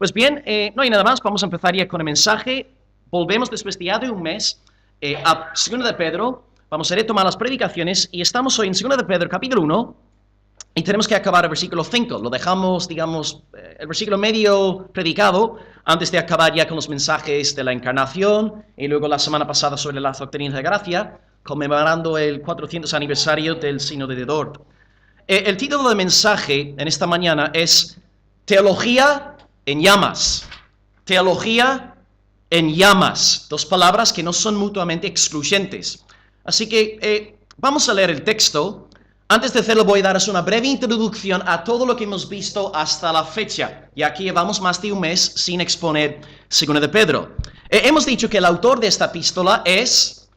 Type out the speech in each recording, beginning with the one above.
Pues bien, no hay nada más, vamos a empezar ya con el mensaje. Volvemos después de ya de un mes a 2 de Pedro, vamos a retomar las predicaciones y estamos hoy en 2 de Pedro capítulo 1 y tenemos que acabar el versículo 5. Lo dejamos, digamos, el versículo medio predicado antes de acabar ya con los mensajes de la encarnación y luego la semana pasada sobre las doctrinas de gracia, conmemorando el 400 aniversario del sínodo de Dort. El título del mensaje en esta mañana es Teología en llamas. Teología en llamas. Dos palabras que no son mutuamente excluyentes. Así que vamos a leer el texto. Antes de hacerlo voy a daros una breve introducción a todo lo que hemos visto hasta la fecha, ya que llevamos más de un mes sin exponer 2 de Pedro. Hemos dicho que el autor de esta epístola es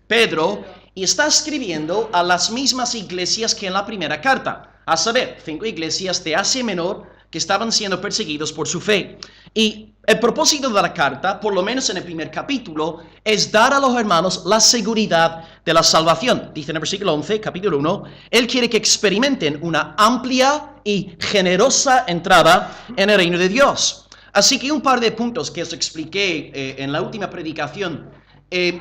Pedro y está escribiendo a las mismas iglesias que en la primera carta, a saber, 5 iglesias de Asia Menor que estaban siendo perseguidos por su fe. Y el propósito de la carta, por lo menos en el primer capítulo, es dar a los hermanos la seguridad de la salvación. Dice en el versículo 11, capítulo 1, Él quiere que experimenten una amplia y generosa entrada en el reino de Dios. Así que un par de puntos que os expliqué en la última predicación.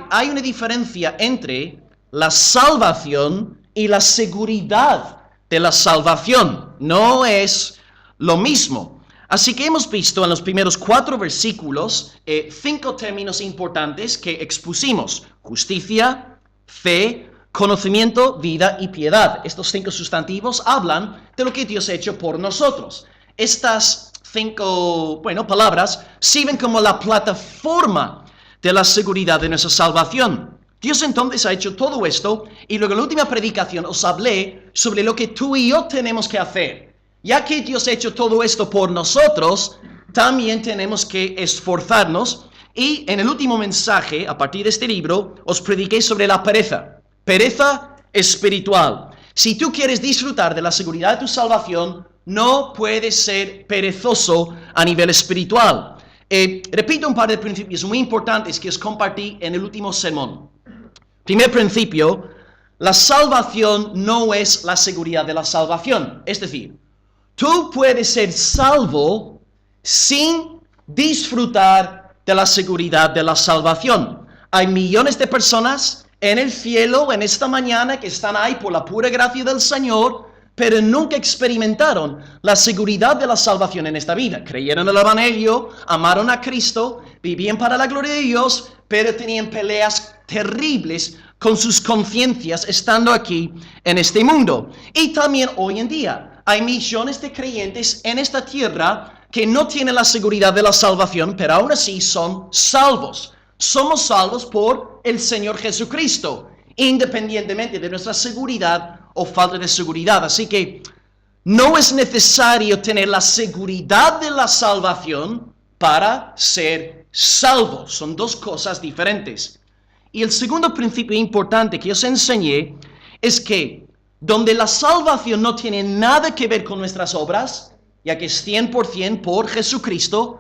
Hay una diferencia entre la salvación y la seguridad de la salvación. No es lo mismo. Así que hemos visto en los primeros 4 versículos 5 términos importantes que expusimos: justicia, fe, conocimiento, vida y piedad. Estos 5 sustantivos hablan de lo que Dios ha hecho por nosotros. Estas 5, palabras sirven como la plataforma de la seguridad de nuestra salvación. Dios entonces ha hecho todo esto y luego en la última predicación os hablé sobre lo que tú y yo tenemos que hacer. Ya que Dios ha hecho todo esto por nosotros, también tenemos que esforzarnos. Y en el último mensaje, a partir de este libro, os prediqué sobre la pereza. Pereza espiritual. Si tú quieres disfrutar de la seguridad de tu salvación, no puedes ser perezoso a nivel espiritual. Repito un par de principios muy importantes que os compartí en el último sermón. Primer principio, la salvación no es la seguridad de la salvación. Es decir, tú puedes ser salvo sin disfrutar de la seguridad de la salvación. Hay millones de personas en el cielo en esta mañana que están ahí por la pura gracia del Señor, pero nunca experimentaron la seguridad de la salvación en esta vida. Creyeron en el Evangelio, amaron a Cristo, vivían para la gloria de Dios, pero tenían peleas terribles con sus conciencias estando aquí en este mundo. Y también hoy en día hay millones de creyentes en esta tierra que no tienen la seguridad de la salvación, pero aún así son salvos. Somos salvos por el Señor Jesucristo, independientemente de nuestra seguridad o falta de seguridad. Así que no es necesario tener la seguridad de la salvación para ser salvos. Son dos cosas diferentes. Y el segundo principio importante que os enseñé es que donde la salvación no tiene nada que ver con nuestras obras, ya que es 100% por Jesucristo,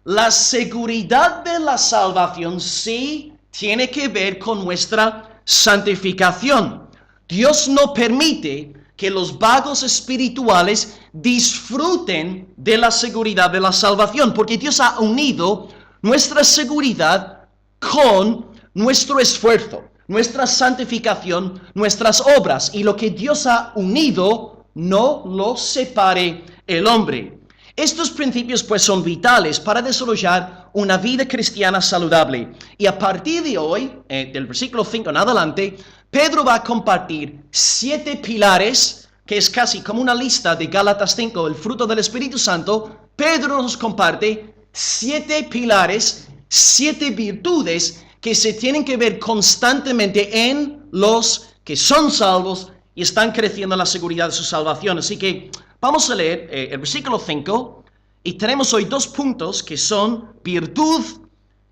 la seguridad de la salvación sí tiene que ver con nuestra santificación. Dios no permite que los vagos espirituales disfruten de la seguridad de la salvación, porque Dios ha unido nuestra seguridad con nuestro esfuerzo, nuestra santificación, nuestras obras, y lo que Dios ha unido no lo separe el hombre. Estos principios pues son vitales para desarrollar una vida cristiana saludable. Y a partir de hoy, del versículo 5 en adelante, Pedro va a compartir 7 pilares, que es casi como una lista de Gálatas 5, el fruto del Espíritu Santo. Pedro nos comparte 7 pilares, 7 virtudes que se tienen que ver constantemente en los que son salvos y están creciendo en la seguridad de su salvación. Así que vamos a leer el versículo 5 y tenemos hoy 2 puntos que son virtud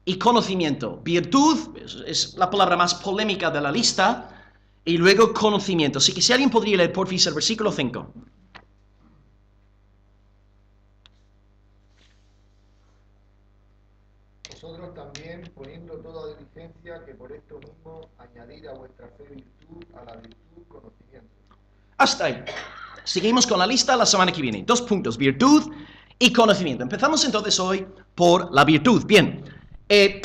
y conocimiento. Virtud es la palabra más polémica de la lista y luego conocimiento. Así que si alguien podría leer por fin el versículo 5. Vosotros también, poniendo toda diligencia, que por esto mismo añadir a vuestra fe virtud, a la virtud conocimiento. Hasta ahí. Seguimos con la lista la semana que viene. 2 puntos, virtud y conocimiento. Empezamos entonces hoy por la virtud. Bien,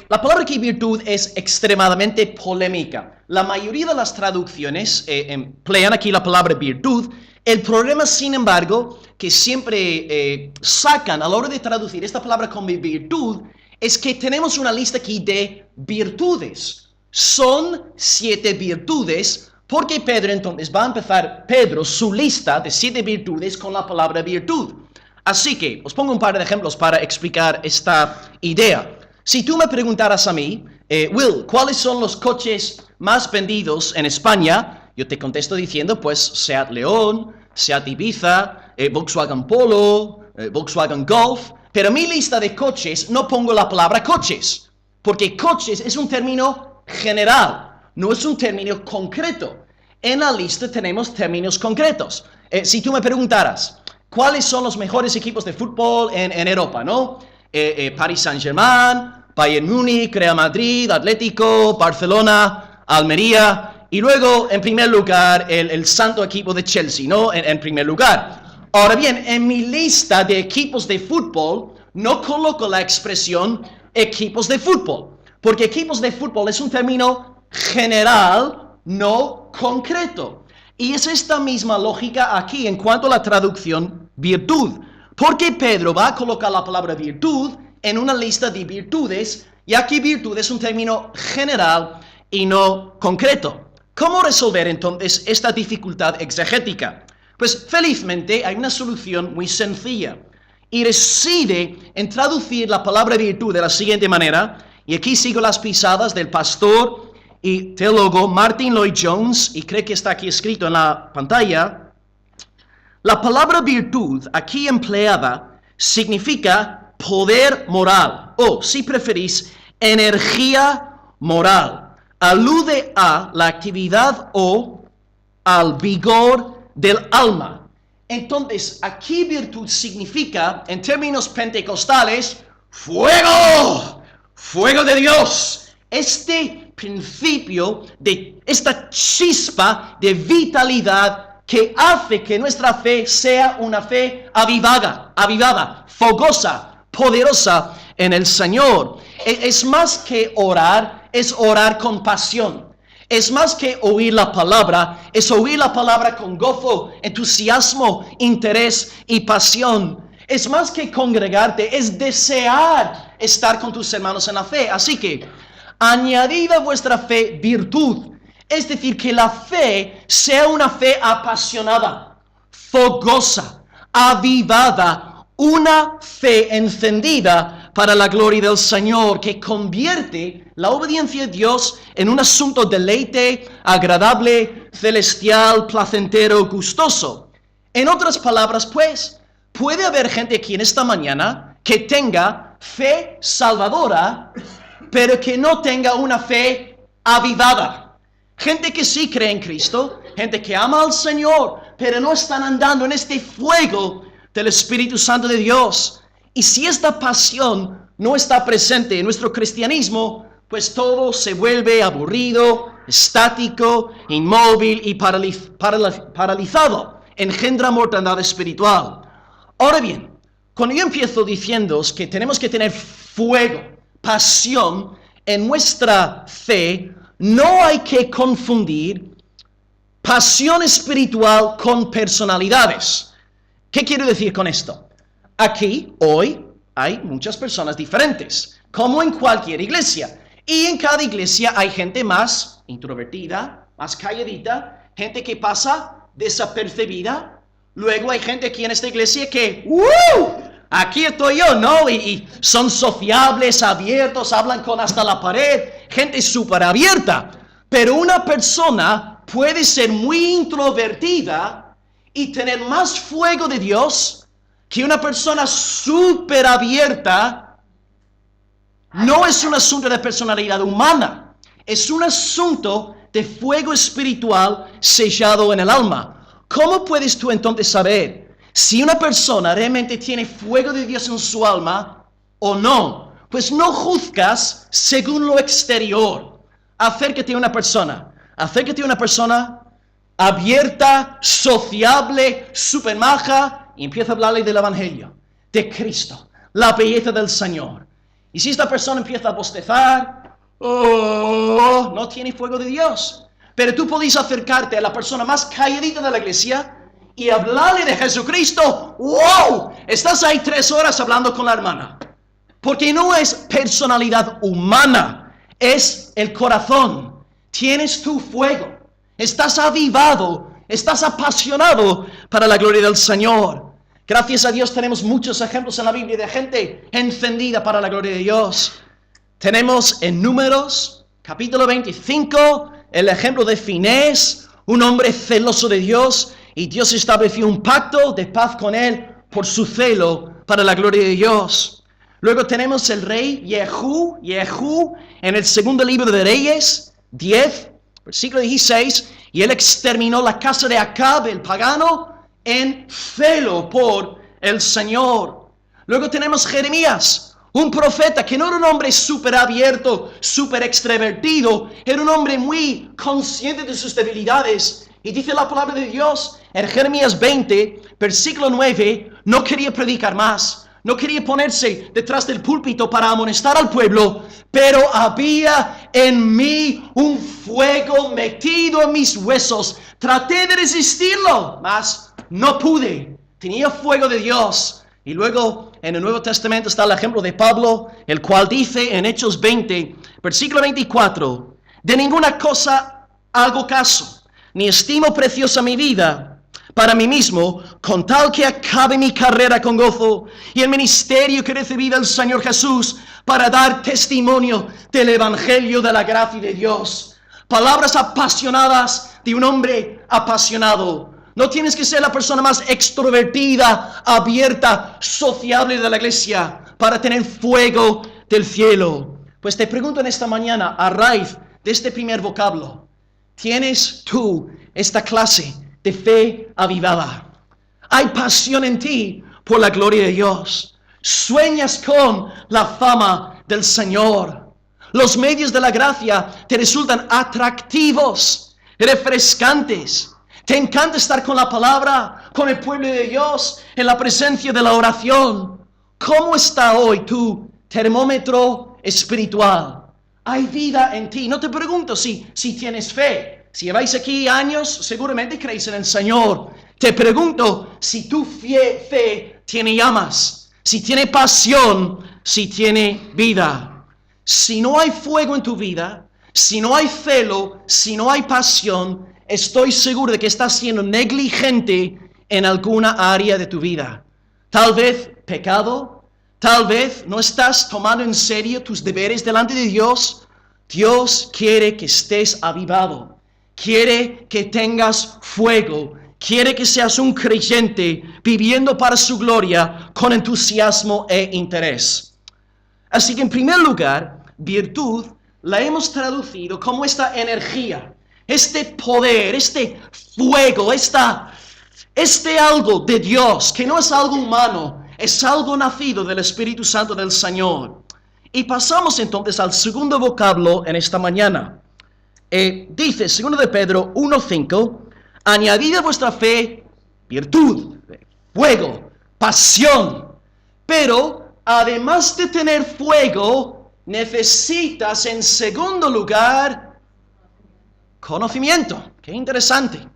la palabra aquí virtud es extremadamente polémica. La mayoría de las traducciones emplean aquí la palabra virtud. El problema, sin embargo, que siempre sacan a la hora de traducir esta palabra como virtud, es que tenemos una lista aquí de virtudes. Son 7 virtudes, porque Pedro entonces va a empezar, su lista de 7 virtudes con la palabra virtud. Así que os pongo un par de ejemplos para explicar esta idea. Si tú me preguntaras a mí, Will, ¿cuáles son los coches más vendidos en España? Yo te contesto diciendo, pues, Seat León, Seat Ibiza, Volkswagen Polo, Volkswagen Golf. Pero en mi lista de coches no pongo la palabra coches, porque coches es un término general, no es un término concreto. En la lista tenemos términos concretos. Si tú me preguntaras, ¿cuáles son los mejores equipos de fútbol en Europa, no? Paris Saint-Germain, Bayern Múnich, Real Madrid, Atlético, Barcelona, Almería, y luego, en primer lugar, el santo equipo de Chelsea, ¿no? En primer lugar. Ahora bien, en mi lista de equipos de fútbol, no coloco la expresión equipos de fútbol, porque equipos de fútbol es un término general, no concreto. Y es esta misma lógica aquí en cuanto a la traducción virtud, porque Pedro va a colocar la palabra virtud en una lista de virtudes, y aquí virtud es un término general y no concreto. ¿Cómo resolver entonces esta dificultad exegética? Pues felizmente hay una solución muy sencilla, y reside en traducir la palabra virtud de la siguiente manera, y aquí sigo las pisadas del pastor y teólogo Martin Lloyd-Jones, y creo que está aquí escrito en la pantalla. La palabra virtud aquí empleada significa poder moral, o si preferís, energía moral. Alude a la actividad o al vigor del alma. Entonces, aquí virtud significa, en términos pentecostales, fuego, fuego de Dios. Este principio de esta chispa de vitalidad que hace que nuestra fe sea una fe avivada, fogosa, poderosa en el Señor. Es más que orar, es orar con pasión. Es más que oír la palabra, es oír la palabra con gozo, entusiasmo, interés y pasión. Es más que congregarte, es desear estar con tus hermanos en la fe. Así que, añadid a vuestra fe virtud. Es decir, que la fe sea una fe apasionada, fogosa, avivada, una fe encendida para la gloria del Señor, que convierte la obediencia a Dios en un asunto deleite, agradable, celestial, placentero, gustoso. En otras palabras, pues, puede haber gente aquí en esta mañana que tenga fe salvadora, pero que no tenga una fe avivada. Gente que sí cree en Cristo, gente que ama al Señor, pero no están andando en este fuego del Espíritu Santo de Dios. Y si esta pasión no está presente en nuestro cristianismo, pues todo se vuelve aburrido, estático, inmóvil y paralizado. Engendra mortandad espiritual. Ahora bien, cuando yo empiezo diciéndoos que tenemos que tener fuego, pasión en nuestra fe, no hay que confundir pasión espiritual con personalidades. ¿Qué quiero decir con esto? Aquí, hoy, hay muchas personas diferentes, como en cualquier iglesia. Y en cada iglesia hay gente más introvertida, más calladita, gente que pasa desapercibida. Luego hay gente aquí en esta iglesia que, aquí estoy yo, ¿no? Y son sociables, abiertos, hablan con hasta la pared, gente súper abierta. Pero una persona puede ser muy introvertida y tener más fuego de Dios que una persona súper abierta. No es un asunto de personalidad humana, es un asunto de fuego espiritual sellado en el alma. ¿Cómo puedes tú entonces saber si una persona realmente tiene fuego de Dios en su alma o no? Pues no juzgas según lo exterior. Acércate a una persona abierta, sociable, súper maja, y empieza a hablarle del evangelio. de Cristo, la belleza del Señor. Y si esta persona empieza a bostezar, no tiene fuego de Dios. Pero tú puedes acercarte a la persona más calladita de la iglesia y hablarle de Jesucristo. ¡Wow! Estás ahí 3 horas hablando con la hermana. Porque no es personalidad humana, es el corazón. Tienes tu fuego. Estás avivado, estás apasionado para la gloria del Señor. Gracias a Dios tenemos muchos ejemplos en la Biblia de gente encendida para la gloria de Dios. Tenemos en Números, capítulo 25, el ejemplo de Finés, un hombre celoso de Dios, y Dios estableció un pacto de paz con él por su celo para la gloria de Dios. Luego tenemos el rey Jehú en el segundo libro de Reyes, 10, versículo 16, y él exterminó la casa de Acab, el pagano, en celo por el Señor. Luego tenemos Jeremías, un profeta que no era un hombre súper abierto, súper extrovertido, era un hombre muy consciente de sus debilidades. Y dice la palabra de Dios en Jeremías 20, versículo 9, no quería predicar más, no quería ponerse detrás del púlpito para amonestar al pueblo, pero había en mí un fuego metido en mis huesos. Traté de resistirlo, mas no pude. Tenía fuego de Dios. Y luego en el Nuevo Testamento está el ejemplo de Pablo, el cual dice en Hechos 20, versículo 24, de ninguna cosa hago caso, ni estimo preciosa mi vida para mí mismo, con tal que acabe mi carrera con gozo y el ministerio que recibí del Señor Jesús para dar testimonio del Evangelio de la gracia de Dios. Palabras apasionadas de un hombre apasionado. No tienes que ser la persona más extrovertida, abierta, sociable de la iglesia para tener fuego del cielo. Pues te pregunto en esta mañana, a raíz de este primer vocablo, ¿tienes tú esta clase de fe avivada? ¿Hay pasión en ti por la gloria de Dios? ¿Sueñas con la fama del Señor? Los medios de la gracia te resultan atractivos, refrescantes. ¿Te encanta estar con la palabra, con el pueblo de Dios, en la presencia de la oración? ¿Cómo está hoy tu termómetro espiritual? ¿Hay vida en ti? No te pregunto si tienes fe. Si lleváis aquí años, seguramente creéis en el Señor. Te pregunto si tu fe tiene llamas, si tiene pasión, si tiene vida. Si no hay fuego en tu vida, si no hay celo, si no hay pasión, estoy seguro de que estás siendo negligente en alguna área de tu vida. Tal vez pecado, tal vez no estás tomando en serio tus deberes delante de Dios. Dios quiere que estés avivado. Quiere que tengas fuego, quiere que seas un creyente viviendo para su gloria con entusiasmo e interés. Así que en primer lugar, virtud la hemos traducido como esta energía, este poder, este fuego, este algo de Dios, que no es algo humano, es algo nacido del Espíritu Santo del Señor. Y pasamos entonces al segundo vocablo en esta mañana. Dice, 2 de Pedro 1:5, añadid a vuestra fe virtud, fuego, pasión. Pero además de tener fuego, necesitas en segundo lugar conocimiento. Qué interesante.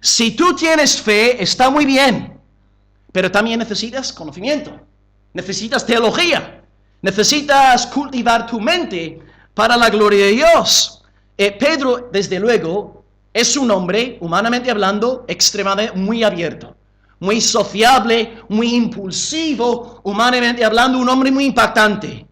Si tú tienes fe, está muy bien, pero también necesitas conocimiento. Necesitas teología. Necesitas cultivar tu mente para la gloria de Dios. Pedro, desde luego, es un hombre, humanamente hablando, extremadamente muy abierto, muy sociable, muy impulsivo, humanamente hablando, un hombre muy impactante.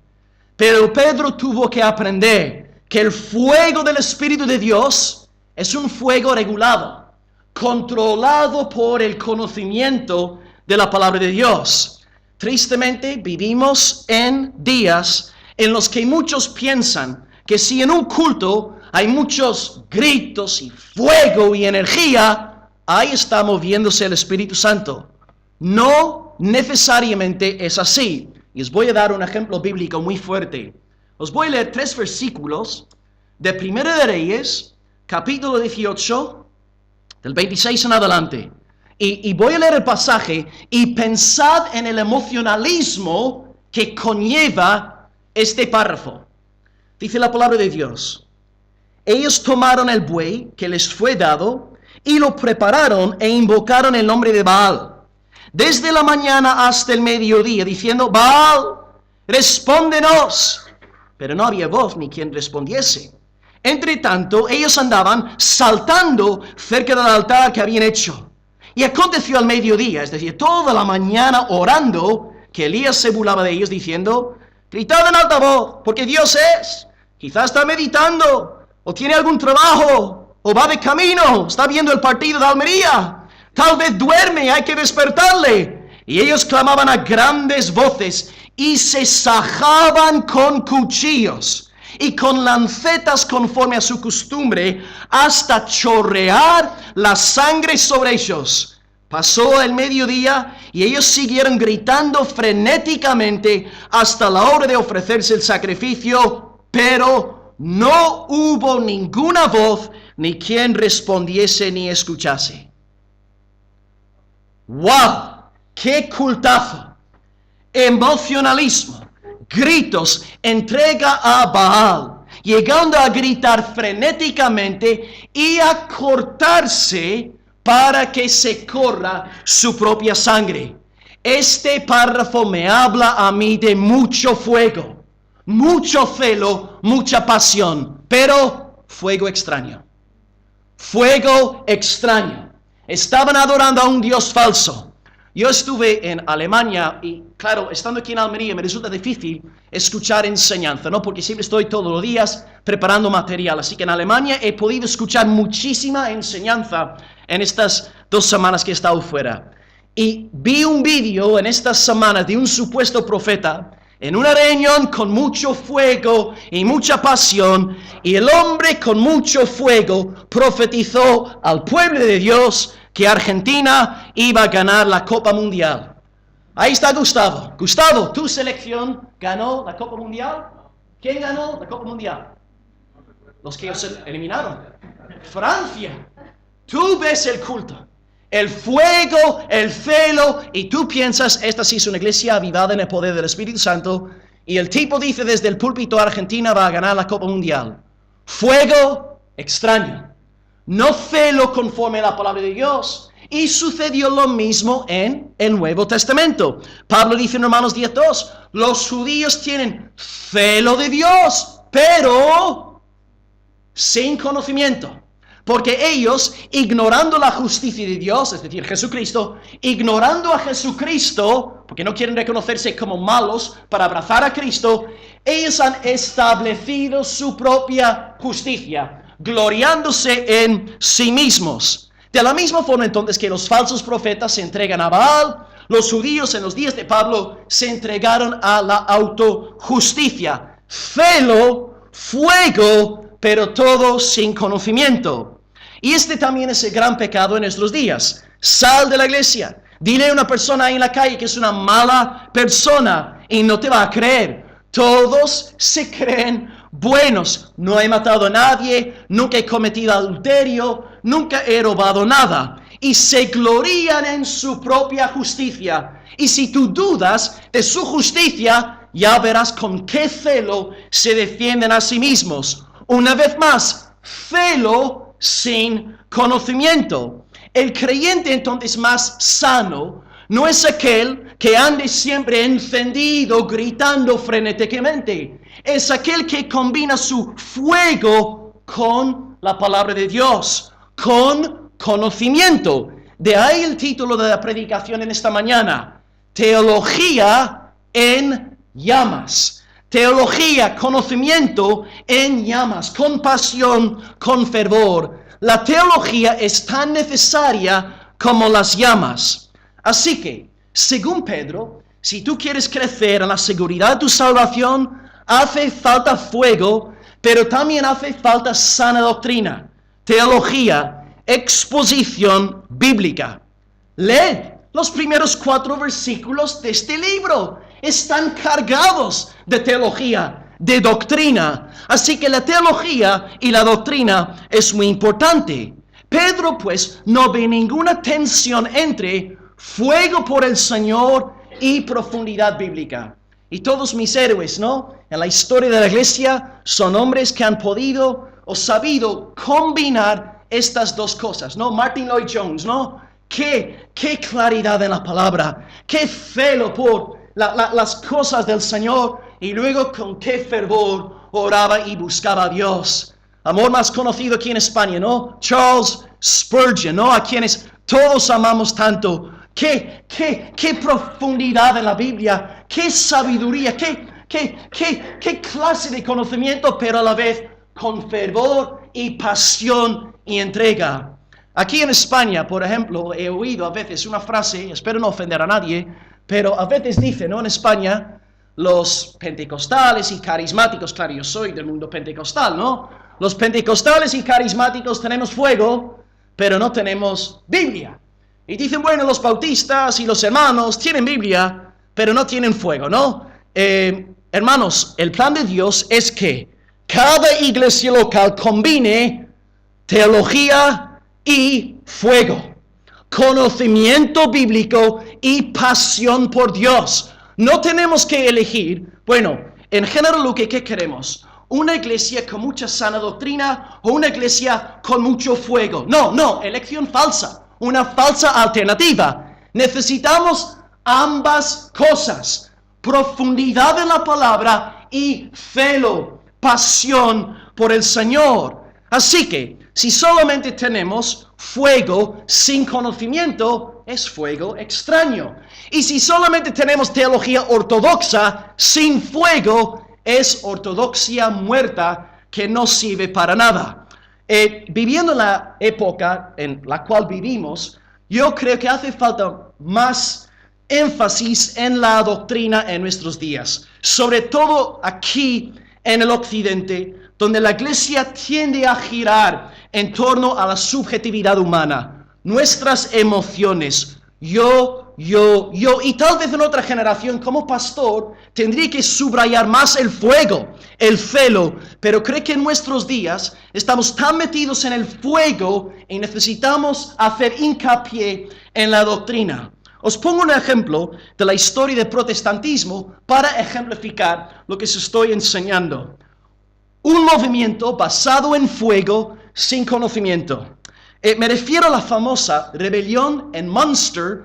Pero Pedro tuvo que aprender que el fuego del Espíritu de Dios es un fuego regulado, controlado por el conocimiento de la palabra de Dios. Tristemente, vivimos en días en los que muchos piensan que si en un culto hay muchos gritos y fuego y energía, ahí está moviéndose el Espíritu Santo. No necesariamente es así. Y os voy a dar un ejemplo bíblico muy fuerte. Os voy a leer 3 versículos de 1 de Reyes, capítulo 18, del 26 en adelante. Y voy a leer el pasaje y pensad en el emocionalismo que conlleva este párrafo. Dice la palabra de Dios: ellos tomaron el buey que les fue dado y lo prepararon e invocaron el nombre de Baal desde la mañana hasta el mediodía, diciendo: Baal, respóndenos. Pero no había voz ni quien respondiese. Entre tanto, ellos andaban saltando cerca del altar que habían hecho. Y aconteció al mediodía, es decir, toda la mañana orando, que Elías se burlaba de ellos diciendo: gritad en alta voz, porque Dios es. Quizás está meditando, o tiene algún trabajo, o va de camino, está viendo el partido de Almería. Tal vez duerme, hay que despertarle. Y ellos clamaban a grandes voces y se sajaban con cuchillos y con lancetas conforme a su costumbre, hasta chorrear la sangre sobre ellos. Pasó el mediodía y ellos siguieron gritando frenéticamente hasta la hora de ofrecerse el sacrificio, pero no hubo ninguna voz ni quien respondiese ni escuchase. ¡Wow! ¡Qué cultazo! Emocionalismo, gritos, entrega a Baal, llegando a gritar frenéticamente y a cortarse para que se corra su propia sangre. Este párrafo me habla a mí de mucho fuego, mucho celo, mucha pasión, pero fuego extraño. Fuego extraño. Estaban adorando a un Dios falso. Yo estuve en Alemania y, claro, estando aquí en Almería me resulta difícil escuchar enseñanza, ¿no? Porque siempre estoy todos los días preparando material. Así que en Alemania he podido escuchar muchísima enseñanza en estas 2 semanas que he estado fuera. Y vi un vídeo en estas semanas de un supuesto profeta en una reunión con mucho fuego y mucha pasión, y el hombre con mucho fuego profetizó al pueblo de Dios que Argentina iba a ganar la Copa Mundial. Ahí está Gustavo. Gustavo, tu selección ganó la Copa Mundial. ¿Quién ganó la Copa Mundial? Los que os eliminaron. Francia. Tú ves el culto, el fuego, el celo, y tú piensas, esta sí es una iglesia avivada en el poder del Espíritu Santo, y el tipo dice desde el púlpito: Argentina va a ganar la Copa Mundial. Fuego extraño. No celo conforme a la palabra de Dios. Y sucedió lo mismo en el Nuevo Testamento. Pablo dice en Romanos 10:2, los judíos tienen celo de Dios, pero sin conocimiento. Porque ellos, ignorando la justicia de Dios, es decir, Jesucristo, ignorando a Jesucristo, porque no quieren reconocerse como malos para abrazar a Cristo, ellos han establecido su propia justicia, gloriándose en sí mismos. De la misma forma entonces que los falsos profetas se entregan a Baal, los judíos en los días de Pablo se entregaron a la autojusticia. Celo, fuego, pero todo sin conocimiento. Y este también es el gran pecado en nuestros días. Sal de la iglesia, dile a una persona ahí en la calle que es una mala persona y no te va a creer. Todos se creen buenos. No he matado a nadie, nunca he cometido adulterio, nunca he robado nada. Y se glorían en su propia justicia. Y si tú dudas de su justicia, ya verás con qué celo se defienden a sí mismos. Una vez más, celo sin conocimiento. El creyente entonces más sano no es aquel que ande siempre encendido, gritando frenéticamente. Es aquel que combina su fuego con la palabra de Dios, con conocimiento. De ahí el título de la predicación en esta mañana: Teología en llamas. Teología, conocimiento en llamas, con pasión, con fervor. La teología es tan necesaria como las llamas. Así que, según Pedro, si tú quieres crecer en la seguridad de tu salvación, hace falta fuego, pero también hace falta sana doctrina, teología, exposición bíblica. Lee los primeros 4 versículos de este libro. Están cargados de teología, de doctrina. Así que la teología y la doctrina es muy importante. Pedro pues no ve ninguna tensión entre fuego por el Señor y profundidad bíblica. Y todos mis héroes, ¿no? En la historia de la iglesia son hombres que han podido o sabido combinar estas dos cosas, ¿no? Martin Lloyd Jones, ¿no? Qué claridad en la palabra, qué celo por las cosas del Señor y luego con qué fervor oraba y buscaba a Dios. Amor más conocido aquí en España, ¿no? Charles Spurgeon, ¿no? A quienes todos amamos tanto. Qué profundidad en la Biblia, qué sabiduría, qué clase de conocimiento, pero a la vez con fervor y pasión y entrega. Aquí en España, por ejemplo, he oído a veces una frase, espero no ofender a nadie, pero a veces dicen, ¿no? En España, los pentecostales y carismáticos, claro, yo soy del mundo pentecostal, ¿no? Los pentecostales y carismáticos tenemos fuego, pero no tenemos Biblia. Y dicen, bueno, los bautistas y los hermanos tienen Biblia, pero no tienen fuego, ¿no? Hermanos, el plan de Dios es que cada iglesia local combine teología y fuego, conocimiento bíblico y pasión por Dios. No tenemos que elegir, bueno, en general ¿qué queremos? ¿Una iglesia con mucha sana doctrina o una iglesia con mucho fuego? No, elección falsa, una falsa alternativa. Necesitamos ambas cosas, profundidad en la palabra y celo, pasión por el Señor. Así que, si solamente tenemos fuego sin conocimiento, es fuego extraño. Y si solamente tenemos teología ortodoxa sin fuego, es ortodoxia muerta que no sirve para nada. Viviendo en la época en la cual vivimos, yo creo que hace falta más énfasis en la doctrina en nuestros días, sobre todo aquí en el occidente, donde la iglesia tiende a girar en torno a la subjetividad humana, nuestras emociones, yo, y tal vez en otra generación como pastor tendría que subrayar más el fuego, el celo, pero creo que en nuestros días estamos tan metidos en el fuego y necesitamos hacer hincapié en la doctrina. Os pongo un ejemplo de la historia del protestantismo para ejemplificar lo que os estoy enseñando. Un movimiento basado en fuego sin conocimiento. Me refiero a la famosa rebelión en Münster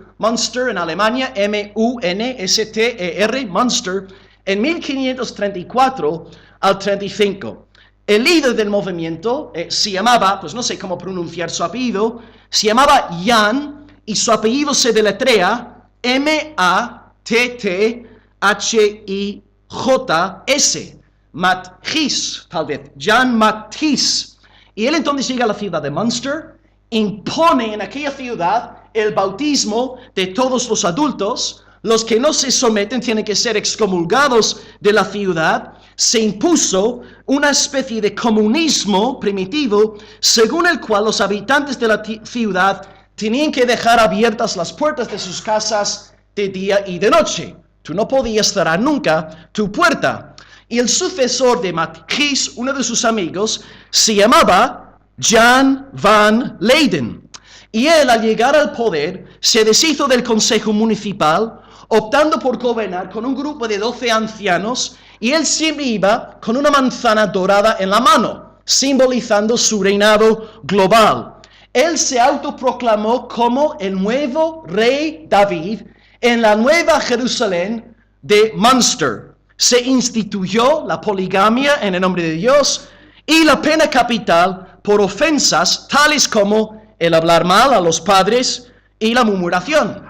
en Alemania, M-U-N-S-T-E-R, Münster, en 1534 al 35. El líder del movimiento se llamaba, pues no sé cómo pronunciar su apellido, se llamaba Jan, y su apellido se deletrea M-A-T-T-H-I-J-S. Matthies, tal vez, Jan Matthies. Y él entonces llega a la ciudad de Münster, impone en aquella ciudad el bautismo de todos los adultos. Los que no se someten tienen que ser excomulgados de la ciudad. Se impuso una especie de comunismo primitivo, según el cual los habitantes de la ciudad tenían que dejar abiertas las puertas de sus casas de día y de noche. Tú no podías cerrar nunca tu puerta. Y el sucesor de Matthies, uno de sus amigos, se llamaba Jan van Leyden. Y él, al llegar al poder, se deshizo del consejo municipal, optando por gobernar con un grupo de 12 ancianos, y él siempre iba con una manzana dorada en la mano, simbolizando su reinado global. Él se autoproclamó como el nuevo rey David en la nueva Jerusalén de Münster. Se instituyó la poligamia en el nombre de Dios y la pena capital por ofensas tales como el hablar mal a los padres y la murmuración.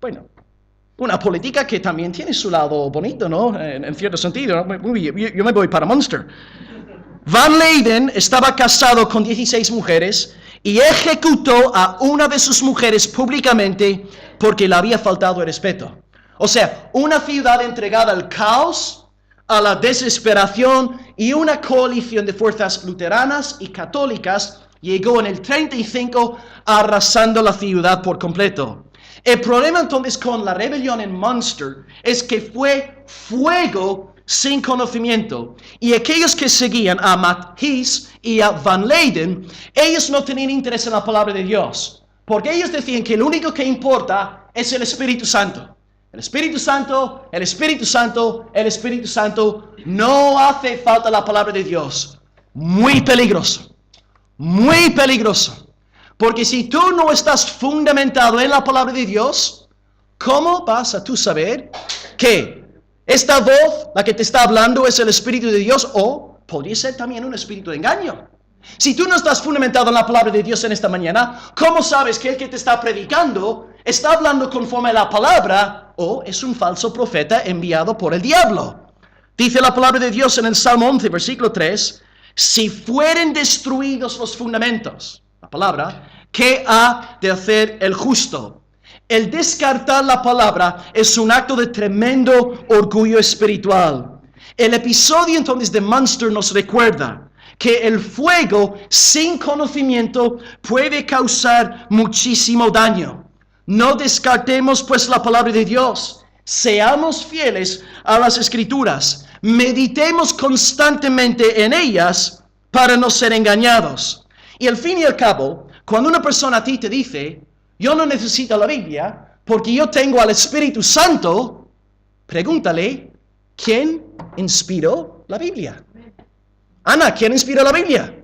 Bueno, una política que también tiene su lado bonito, ¿no? En cierto sentido, ¿no? Yo me voy para Münster. Van Leyden estaba casado con 16 mujeres y ejecutó a una de sus mujeres públicamente porque le había faltado el respeto. O sea, una ciudad entregada al caos, a la desesperación, y una coalición de fuerzas luteranas y católicas llegó en el 35 arrasando la ciudad por completo. El problema entonces con la rebelión en Munster es que fue fuego sin conocimiento. Y aquellos que seguían a Matthies y a Van Leyden, ellos no tenían interés en la palabra de Dios. Porque ellos decían que lo único que importa es el Espíritu Santo. El Espíritu Santo, el Espíritu Santo, el Espíritu Santo. No hace falta la palabra de Dios. Muy peligroso. Muy peligroso. Porque si tú no estás fundamentado en la palabra de Dios, ¿cómo vas a tú saber que esta voz, la que te está hablando, es el Espíritu de Dios? O podría ser también un espíritu de engaño. Si tú no estás fundamentado en la palabra de Dios en esta mañana, ¿cómo sabes que el que te está predicando está hablando conforme a la palabra o es un falso profeta enviado por el diablo? Dice la palabra de Dios en el Salmo 11, versículo 3, si fueren destruidos los fundamentos, la palabra, ¿qué ha de hacer el justo? El descartar la palabra es un acto de tremendo orgullo espiritual. El episodio entonces de Munster nos recuerda que el fuego sin conocimiento puede causar muchísimo daño. No descartemos pues la palabra de Dios. Seamos fieles a las Escrituras. Meditemos constantemente en ellas para no ser engañados. Y al fin y al cabo, cuando una persona a ti te dice, yo no necesito la Biblia porque yo tengo al Espíritu Santo, pregúntale, ¿quién inspiró la Biblia? Ana, ¿quién inspiró la Biblia?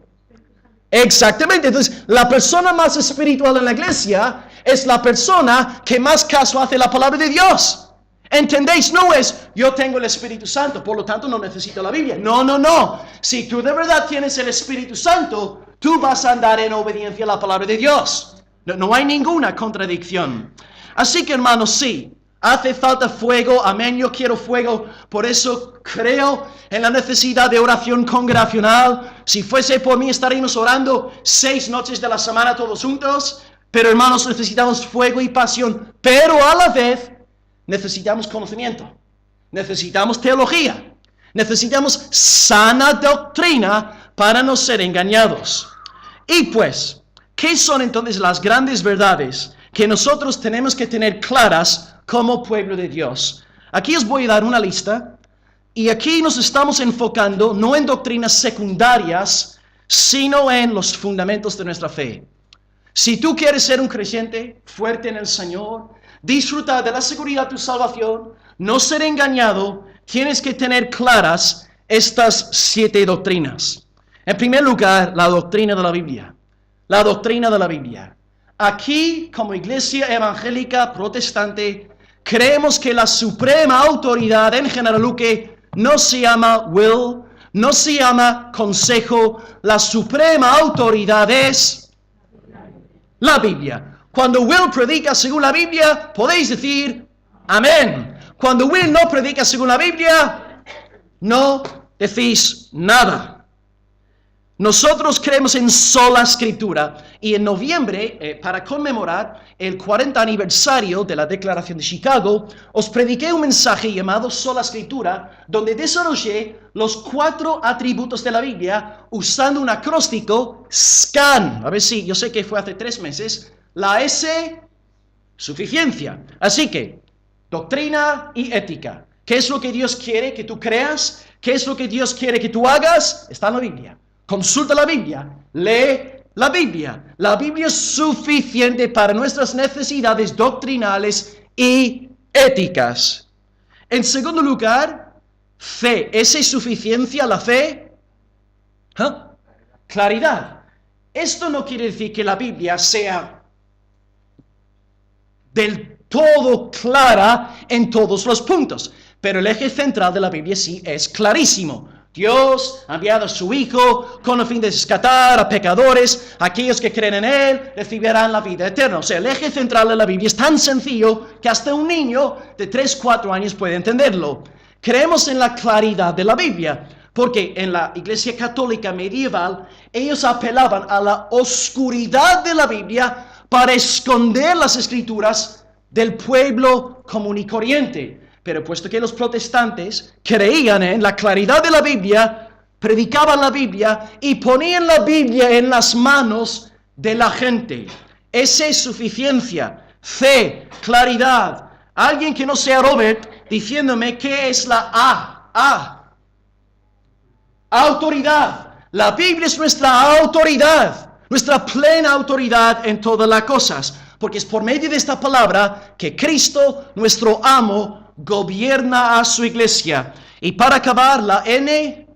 Exactamente. Entonces, la persona más espiritual en la iglesia es la persona que más caso hace a la palabra de Dios. ¿Entendéis? No es, yo tengo el Espíritu Santo, por lo tanto no necesito la Biblia. No. Si tú de verdad tienes el Espíritu Santo, tú vas a andar en obediencia a la palabra de Dios. No hay ninguna contradicción. Así que, hermanos, sí, hace falta fuego. Amén, yo quiero fuego. Por eso creo en la necesidad de oración congregacional. Si fuese por mí, estaríamos orando 6 noches de la semana todos juntos. Pero, hermanos, necesitamos fuego y pasión. Pero a la vez, necesitamos conocimiento. Necesitamos teología. Necesitamos sana doctrina para no ser engañados. Y pues, ¿qué son entonces las grandes verdades que nosotros tenemos que tener claras como pueblo de Dios? Aquí os voy a dar una lista, y aquí nos estamos enfocando no en doctrinas secundarias, sino en los fundamentos de nuestra fe. Si tú quieres ser un creyente fuerte en el Señor, disfrutar de la seguridad de tu salvación, no ser engañado, tienes que tener claras estas 7 doctrinas. En primer lugar, la doctrina de la Biblia. La doctrina de la Biblia. Aquí, como iglesia evangélica protestante, creemos que la suprema autoridad en General Luque no se llama will, no se llama consejo. La suprema autoridad es la Biblia. Cuando Will predica según la Biblia, podéis decir amén. Cuando Will no predica según la Biblia, no decís nada. Nosotros creemos en sola escritura, y en noviembre, para conmemorar el 40 aniversario de la Declaración de Chicago, os prediqué un mensaje llamado Sola Escritura, donde desarrollé los 4 atributos de la Biblia usando un acróstico SCAN. A ver si, yo sé que fue hace 3 meses. La S, suficiencia. Así que, doctrina y ética. ¿Qué es lo que Dios quiere que tú creas? ¿Qué es lo que Dios quiere que tú hagas? Está en la Biblia. Consulta la Biblia, lee la Biblia. La Biblia es suficiente para nuestras necesidades doctrinales y éticas. En segundo lugar, fe. ¿Es suficiencia la fe? Claridad. Esto no quiere decir que la Biblia sea del todo clara en todos los puntos, pero el eje central de la Biblia sí es clarísimo. Dios ha enviado a su Hijo con el fin de rescatar a pecadores. Aquellos que creen en Él recibirán la vida eterna. O sea, el eje central de la Biblia es tan sencillo que hasta un niño de 3-4 años puede entenderlo. Creemos en la claridad de la Biblia, porque en la Iglesia Católica medieval ellos apelaban a la oscuridad de la Biblia para esconder las Escrituras del pueblo común y corriente. Pero puesto que los protestantes creían en la claridad de la Biblia, predicaban la Biblia y ponían la Biblia en las manos de la gente. Esa es suficiencia. C, claridad. Alguien que no sea Robert diciéndome qué es la A. Autoridad. La Biblia es nuestra autoridad, nuestra plena autoridad en todas las cosas, porque es por medio de esta palabra que Cristo, nuestro amo, gobierna a su iglesia. Y para acabar, la N,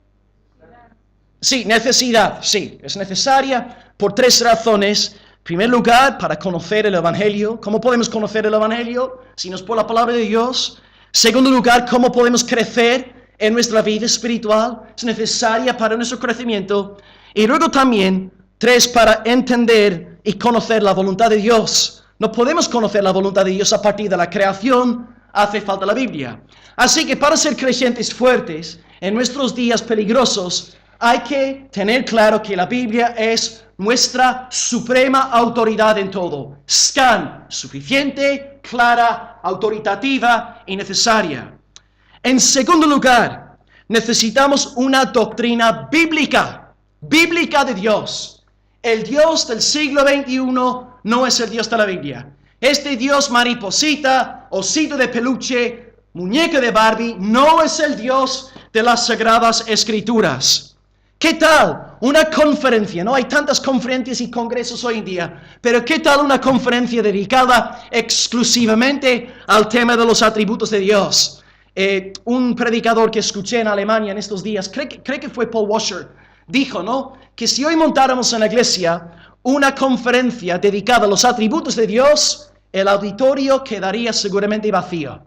sí, necesidad, sí, es necesaria por 3 razones. En primer lugar, para conocer el Evangelio. ¿Cómo podemos conocer el Evangelio? Si no es por la palabra de Dios. Segundo lugar, ¿cómo podemos crecer en nuestra vida espiritual? Es necesaria para nuestro crecimiento. Y luego también, 3, para entender y conocer la voluntad de Dios. No podemos conocer la voluntad de Dios a partir de la creación. Hace falta la Biblia. Así que para ser creyentes fuertes en nuestros días peligrosos, hay que tener claro que la Biblia es nuestra suprema autoridad en todo. Scan, suficiente, clara, autoritativa y necesaria. En segundo lugar, necesitamos una doctrina bíblica de Dios. El Dios del siglo XXI no es el Dios de la Biblia. Este Dios mariposita, osito de peluche, muñeca de Barbie, no es el Dios de las Sagradas Escrituras. ¿Qué tal una conferencia? No hay tantas conferencias y congresos hoy en día, pero ¿qué tal una conferencia dedicada exclusivamente al tema de los atributos de Dios? Un predicador que escuché en Alemania en estos días, creo que fue Paul Washer, dijo, ¿no?, que si hoy montáramos en la iglesia una conferencia dedicada a los atributos de Dios, el auditorio quedaría seguramente vacío.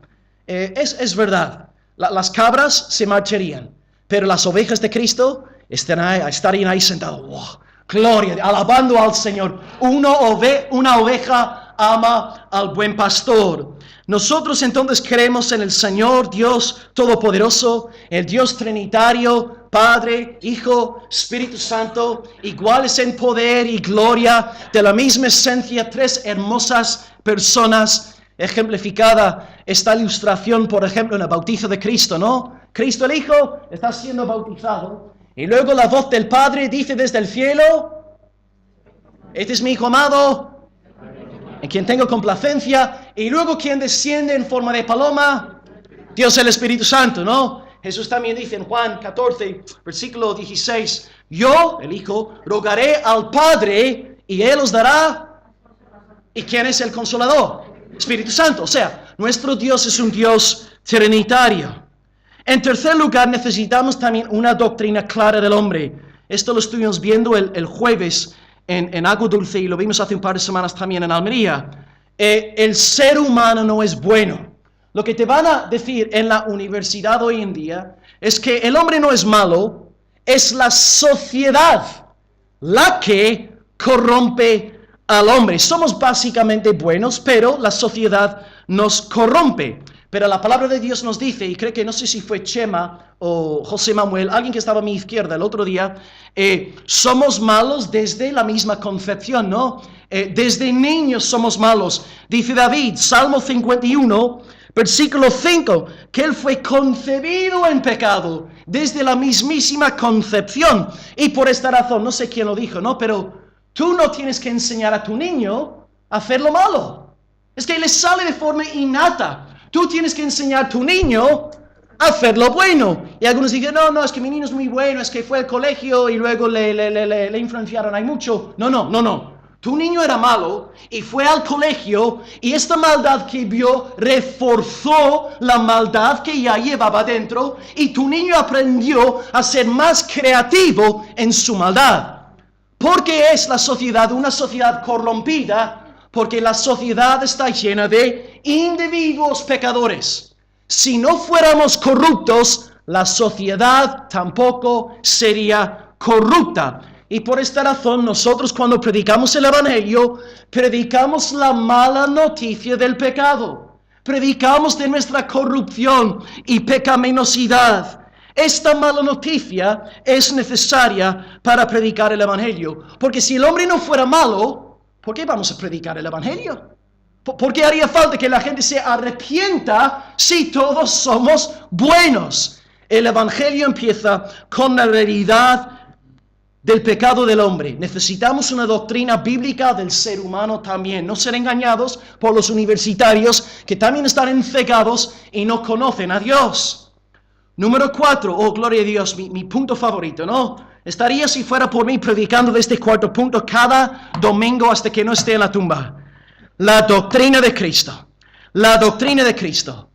Es verdad, las cabras se marcharían, pero las ovejas de Cristo estarían ahí sentados. ¡Wow! Gloria, alabando al Señor. Una oveja ama al buen pastor. Nosotros entonces creemos en el Señor Dios Todopoderoso, el Dios Trinitario, Padre, Hijo, Espíritu Santo, iguales en poder y gloria, de la misma esencia, 3 hermosas personas. Ejemplificada esta ilustración, por ejemplo, en el bautizo de Cristo, ¿no? Cristo el Hijo está siendo bautizado y luego la voz del Padre dice desde el cielo: este es mi Hijo amado, en quien tengo complacencia. Y luego, ¿quién desciende en forma de paloma? Dios el Espíritu Santo, ¿no? Jesús también dice en Juan 14, versículo 16, yo, el Hijo, rogaré al Padre y Él os dará. ¿Y quién es el Consolador? Espíritu Santo. O sea, nuestro Dios es un Dios trinitario. En tercer lugar, necesitamos también una doctrina clara del hombre. Esto lo estuvimos viendo el jueves en Agua Dulce y lo vimos hace un par de semanas también en Almería. El ser humano no es bueno. Lo que te van a decir en la universidad hoy en día es que el hombre no es malo, es la sociedad la que corrompe al hombre. Somos básicamente buenos, pero la sociedad nos corrompe. Pero la palabra de Dios nos dice, y creo que no sé si fue Chema o José Manuel, alguien que estaba a mi izquierda el otro día, somos malos desde la misma concepción, ¿no? Desde niños somos malos. Dice David, Salmo 51, versículo 5, que él fue concebido en pecado desde la mismísima concepción. Y por esta razón, no sé quién lo dijo, ¿no? Pero tú no tienes que enseñar a tu niño a hacer lo malo. Es que le sale de forma innata. Tú tienes que enseñar a tu niño a hacer lo bueno. Y algunos dicen, no, es que mi niño es muy bueno, es que fue al colegio y luego le influenciaron. Hay mucho. No. Tu niño era malo y fue al colegio y esta maldad que vio reforzó la maldad que ya llevaba dentro y tu niño aprendió a ser más creativo en su maldad. ¿Por qué es la sociedad una sociedad corrompida? Porque la sociedad está llena de individuos pecadores. Si no fuéramos corruptos, la sociedad tampoco sería corrupta. Y por esta razón, nosotros cuando predicamos el Evangelio, predicamos la mala noticia del pecado. Predicamos de nuestra corrupción y pecaminosidad. Esta mala noticia es necesaria para predicar el Evangelio. Porque si el hombre no fuera malo, ¿por qué vamos a predicar el Evangelio? ¿Por qué haría falta que la gente se arrepienta si todos somos buenos? El Evangelio empieza con la realidad del pecado del hombre. Necesitamos una doctrina bíblica del ser humano también. No ser engañados por los universitarios que también están encegados y no conocen a Dios. Número 4, oh gloria a Dios, mi punto favorito, ¿no? Estaría, si fuera por mí, predicando de este cuarto punto cada domingo hasta que no esté en la tumba. La doctrina de Cristo. La doctrina de Cristo.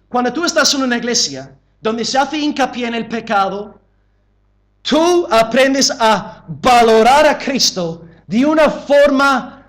Cuando tú estás en una iglesia donde se hace hincapié en el pecado, tú aprendes a valorar a Cristo de una forma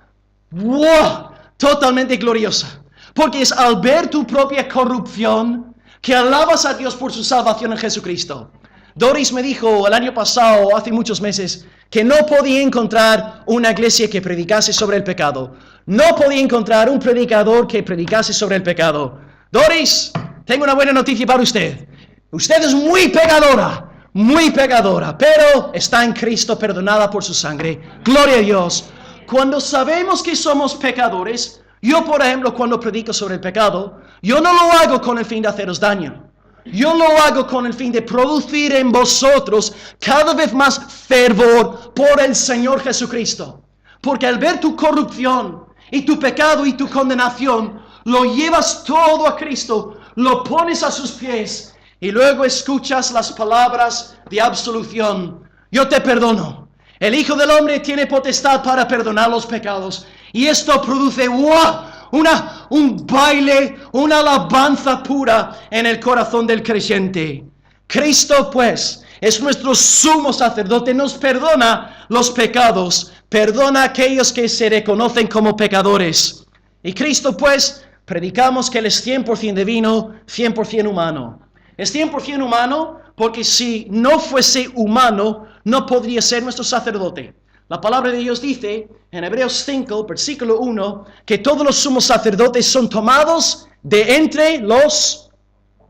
totalmente gloriosa. Porque es al ver tu propia corrupción que alabas a Dios por su salvación en Jesucristo. Doris me dijo el año pasado, hace muchos meses, que no podía encontrar una iglesia que predicase sobre el pecado. No podía encontrar un predicador que predicase sobre el pecado. Doris, tengo una buena noticia para usted. Usted es muy pecadora, pero está en Cristo, perdonada por su sangre. Gloria a Dios. Cuando sabemos que somos pecadores, yo, por ejemplo, cuando predico sobre el pecado, yo no lo hago con el fin de haceros daño. Yo lo hago con el fin de producir en vosotros cada vez más fervor por el Señor Jesucristo. Porque al ver tu corrupción y tu pecado y tu condenación, lo llevas todo a Cristo, lo pones a sus pies y luego escuchas las palabras de absolución. Yo te perdono. El Hijo del Hombre tiene potestad para perdonar los pecados. Y esto produce un baile, una alabanza pura en el corazón del creyente. Cristo, pues, es nuestro sumo sacerdote, nos perdona los pecados, perdona a aquellos que se reconocen como pecadores. Y Cristo, pues, predicamos que Él es 100% divino, 100% humano. Es 100% humano porque si no fuese humano, no podría ser nuestro sacerdote. La palabra de Dios dice en Hebreos 5, versículo 1, que todos los sumos sacerdotes son tomados de entre los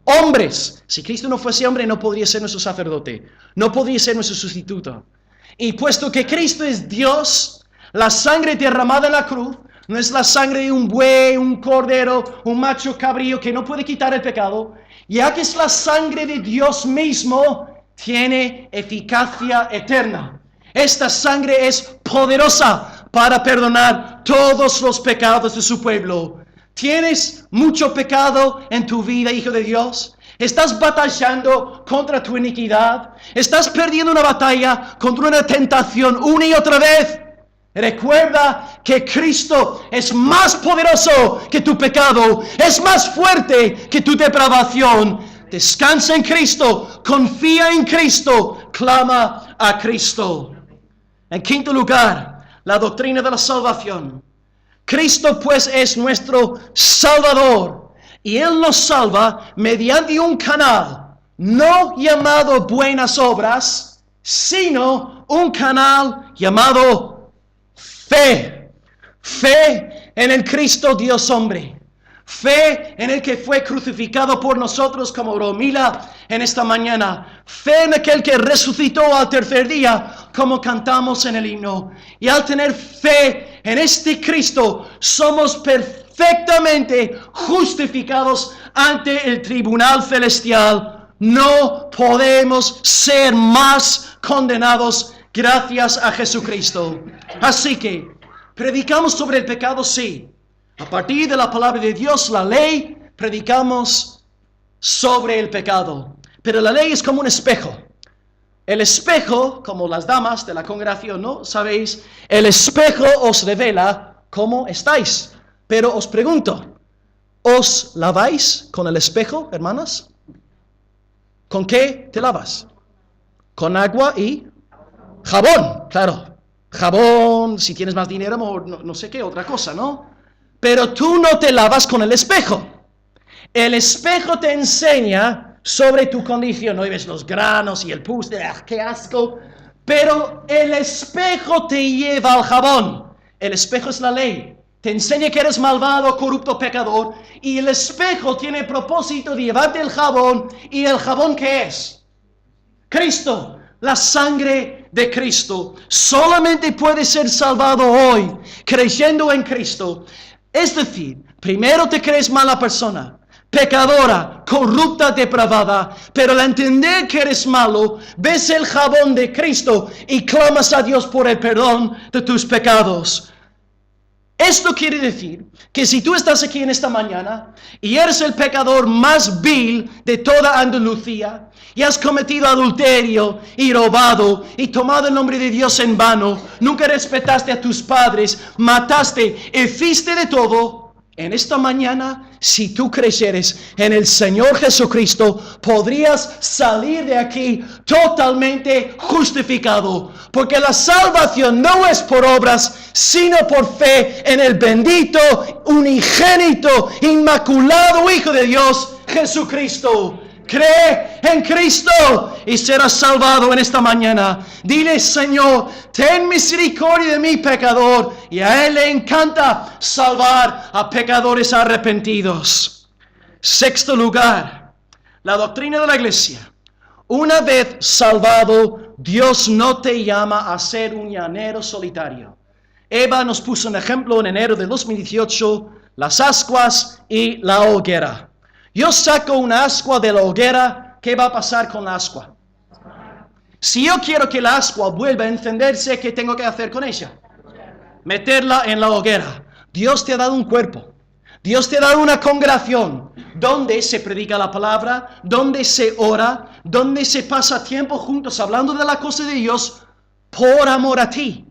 hombres. Si Cristo no fuese hombre, no podría ser nuestro sacerdote, no podría ser nuestro sustituto. Y puesto que Cristo es Dios, la sangre derramada en la cruz no es la sangre de un buey, un cordero, un macho cabrío que no puede quitar el pecado, ya que es la sangre de Dios mismo, tiene eficacia eterna. Esta sangre es poderosa para perdonar todos los pecados de su pueblo. ¿Tienes mucho pecado en tu vida, hijo de Dios? ¿Estás batallando contra tu iniquidad? ¿Estás perdiendo una batalla contra una tentación una y otra vez? Recuerda que Cristo es más poderoso que tu pecado, es más fuerte que tu depravación. Descansa en Cristo, confía en Cristo, clama a Cristo. En quinto lugar, la doctrina de la salvación. Cristo pues es nuestro Salvador y Él nos salva mediante un canal, no llamado buenas obras, sino un canal llamado fe. Fe en el Cristo Dios hombre. Fe en el que fue crucificado por nosotros, como Romila en esta mañana. Fe en aquel que resucitó al tercer día, como cantamos en el himno. Y al tener fe en este Cristo, somos perfectamente justificados ante el tribunal celestial. No podemos ser más condenados gracias a Jesucristo. Así que, predicamos sobre el pecado, sí. A partir de la palabra de Dios, la ley, predicamos sobre el pecado. Pero la ley es como un espejo. El espejo, como las damas de la congregación, ¿no? ¿Sabéis? El espejo os revela cómo estáis. Pero os pregunto, ¿os laváis con el espejo, hermanas? ¿Con qué te lavas? Con agua y jabón, claro. Jabón, si tienes más dinero, no sé qué, otra cosa, ¿no? Pero tú no te lavas con el espejo. El espejo te enseña sobre tu condición. No ves los granos y el pus, ¡qué asco! Pero el espejo te lleva al jabón. El espejo es la ley. Te enseña que eres malvado, corrupto, pecador. Y el espejo tiene el propósito de llevarte el jabón. ¿Y el jabón qué es? Cristo. La sangre de Cristo. Solamente puede ser salvado hoy creyendo en Cristo. Es decir, primero te crees mala persona, pecadora, corrupta, depravada, pero al entender que eres malo, ves el jabón de Cristo y clamas a Dios por el perdón de tus pecados. Esto quiere decir que si tú estás aquí en esta mañana y eres el pecador más vil de toda Andalucía y has cometido adulterio y robado y tomado el nombre de Dios en vano, nunca respetaste a tus padres, mataste, hiciste de todo, en esta mañana, si tú creyeres en el Señor Jesucristo, podrías salir de aquí totalmente justificado. Porque la salvación no es por obras, sino por fe en el bendito, unigénito, inmaculado Hijo de Dios, Jesucristo. Cree en Cristo y serás salvado en esta mañana. Dile: Señor, ten misericordia de mi pecador. Y a Él le encanta salvar a pecadores arrepentidos. Sexto lugar, la doctrina de la iglesia. Una vez salvado, Dios no te llama a ser un llanero solitario. Eva nos puso un ejemplo en enero de 2018, las ascuas y la hoguera. Yo saco una ascua de la hoguera, ¿qué va a pasar con la ascua? Si yo quiero que la ascua vuelva a encenderse, ¿qué tengo que hacer con ella? Meterla en la hoguera. Dios te ha dado un cuerpo. Dios te ha dado una congregación donde se predica la palabra, donde se ora, donde se pasa tiempo juntos hablando de la cosa de Dios por amor a ti,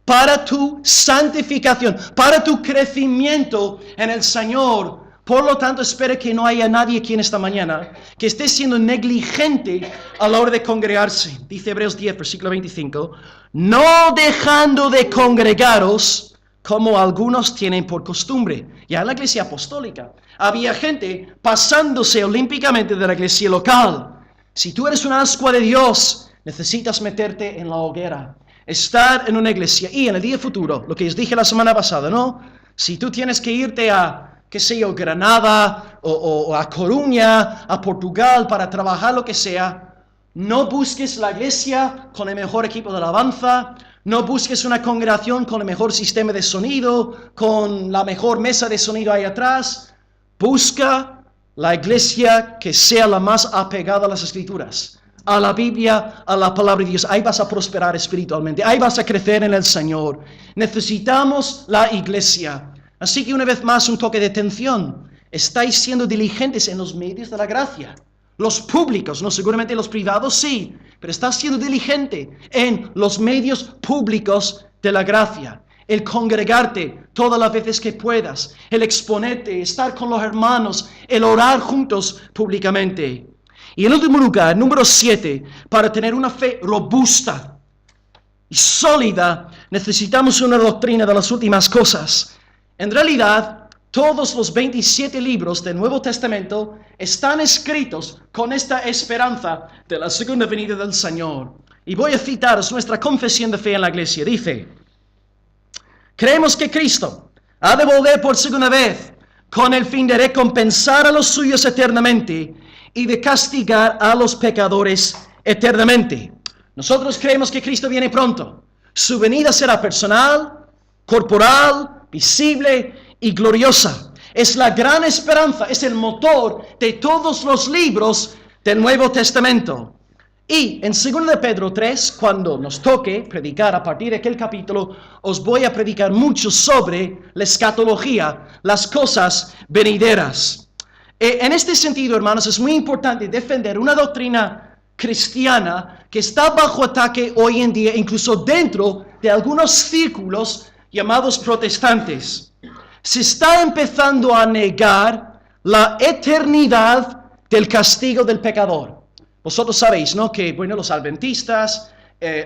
para tu santificación, para tu crecimiento en el Señor. Por lo tanto, espero que no haya nadie aquí en esta mañana que esté siendo negligente a la hora de congregarse. Dice Hebreos 10, versículo 25, no dejando de congregaros como algunos tienen por costumbre. Ya en la iglesia apostólica había gente pasándose olímpicamente de la iglesia local. Si tú eres una ascua de Dios, necesitas meterte en la hoguera, estar en una iglesia. Y en el día futuro, lo que os dije la semana pasada, ¿no? Si tú tienes que irte a qué sé yo, Granada o a Coruña, a Portugal para trabajar, lo que sea, no busques la iglesia con el mejor equipo de alabanza, no busques una congregación con el mejor sistema de sonido, con la mejor mesa de sonido ahí atrás. Busca la iglesia que sea la más apegada a las Escrituras, a la Biblia, a la palabra de Dios. Ahí vas a prosperar espiritualmente, ahí vas a crecer en el Señor. Necesitamos la iglesia. Así que una vez más un toque de atención. Estáis siendo diligentes en los medios de la gracia. Los públicos, no seguramente los privados sí, pero estás siendo diligente en los medios públicos de la gracia. El congregarte todas las veces que puedas, el exponerte, estar con los hermanos, el orar juntos públicamente. Y en último lugar, número 7, para tener una fe robusta y sólida, necesitamos una doctrina de las últimas cosas. En realidad, todos los 27 libros del Nuevo Testamento están escritos con esta esperanza de la segunda venida del Señor. Y voy a citaros nuestra confesión de fe en la iglesia. Dice: creemos que Cristo ha de volver por segunda vez con el fin de recompensar a los suyos eternamente y de castigar a los pecadores eternamente. Nosotros creemos que Cristo viene pronto. Su venida será personal, corporal, visible y gloriosa. Es la gran esperanza, es el motor de todos los libros del Nuevo Testamento. Y en 2 de Pedro 3, cuando nos toque predicar a partir de aquel capítulo, os voy a predicar mucho sobre la escatología, las cosas venideras. En este sentido, hermanos, es muy importante defender una doctrina cristiana que está bajo ataque hoy en día, incluso dentro de algunos círculos llamados protestantes. Se está empezando a negar la eternidad del castigo del pecador. Vosotros sabéis, ¿no? Que, bueno, los adventistas,